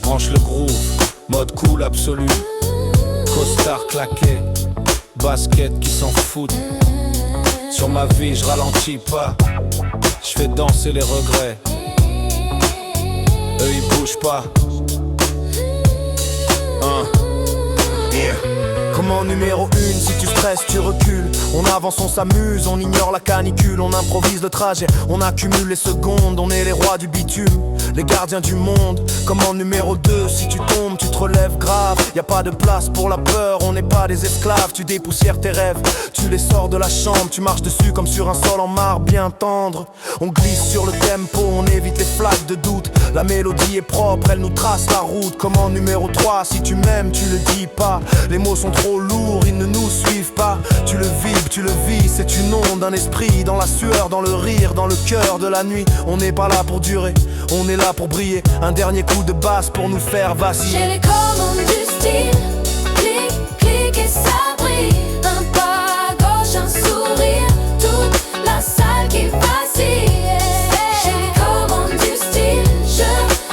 Branche le groove, mode cool absolu. Costard claqué, basket qui s'en foutent. Sur ma vie je ralentis pas, je fais danser les regrets. Eux ils bougent pas. Yeah. Comment numéro 1, si tu stresses, tu recules. On avance, on s'amuse, on ignore la canicule. On improvise le trajet, on accumule les secondes. On est les rois du bitume, les gardiens du monde. Comment numéro 2, si tu tombes, tu te relèves grave. Y a pas de place pour la peur, on n'est pas des esclaves. Tu dépoussières tes rêves, tu les sors de la chambre. Tu marches dessus comme sur un sol en marbre bien tendre. On glisse sur le tempo, on évite les flaques de doute. La mélodie est propre, elle nous trace la route. Comment numéro 3, si tu m'aimes, tu le dis pas. Les mots sont trop lourds, ils ne nous suivent pas. Tu le vibres, tu le vis, c'est une onde, un esprit. Dans la sueur, dans le rire, dans le cœur de la nuit. On n'est pas là pour durer, on est là pour briller. Un dernier coup de basse pour nous faire vaciller. J'ai les commandes du style, clic, clic et ça brille. Un pas à gauche, un sourire, toute la salle qui vacille. J'ai les commandes du style, je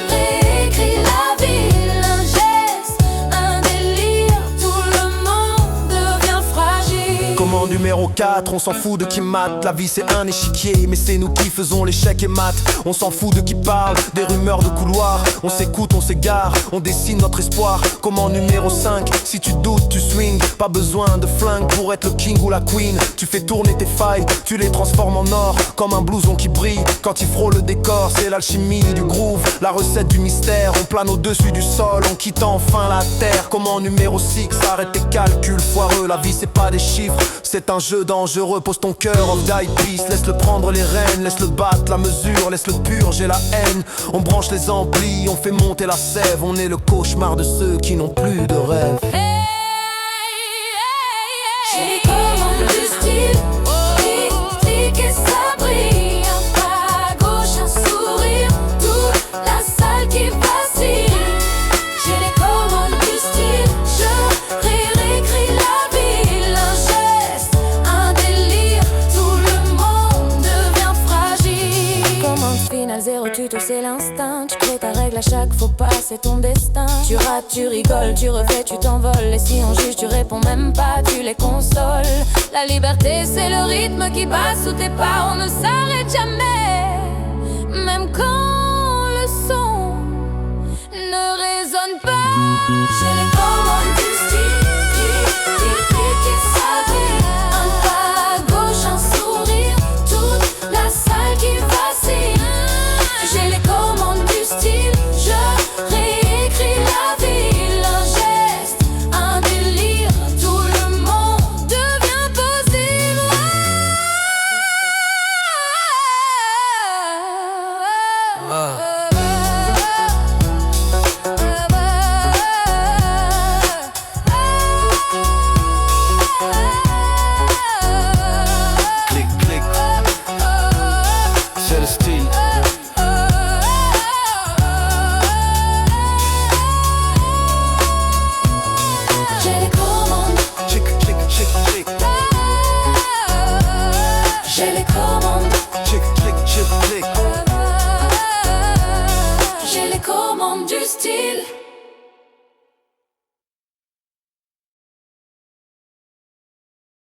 réécris la ville. Un geste, un délire, tout le monde devient fragile. Comment numéro 4, on s'en fout de qui mate. La vie c'est un échiquier, mais c'est nous qui faisons l'échec et mat. On s'en fout de qui parle, des rumeurs de couloir. On s'écoute, on s'égare, on dessine notre espoir. Comment numéro 5, si tu doutes, tu swings. Pas besoin de flingue pour être le king ou la queen. Tu fais tourner tes failles, tu les transformes en or. Comme un blouson qui brille, quand il frôle le décor. C'est l'alchimie du groove, la recette du mystère. On plane au-dessus du sol, on quitte enfin la terre. Comment numéro 6, arrête tes calculs foireux. La vie c'est pas des chiffres, c'est un jeu dangereux. Pose ton cœur of die peace, laisse-le prendre les rênes. Laisse-le battre la mesure, laisse-le purger la haine. On branche les amplis, on fait monter la sève. On est le cauchemar de ceux qui n'ont plus de rêve. J'ai les commandes du style, clic, clic et ça brille. Un pas à gauche, un sourire, toute la salle qui vacille. J'ai les commandes du style, je réécris la ville. Un geste, un délire, tout le monde devient fragile. Commande finale, zéro tuto, c'est l'instinct. Tu crées ta règle à chaque faux pas, c'est ton destin. Tu rates, tu rigoles, tu refais, tu t'envoles. Et si on juge, tu réponds même pas, tu les consoles. La liberté, c'est le rythme qui bat sous tes pas. On ne s'arrête jamais, même quand le son ne résonne pas.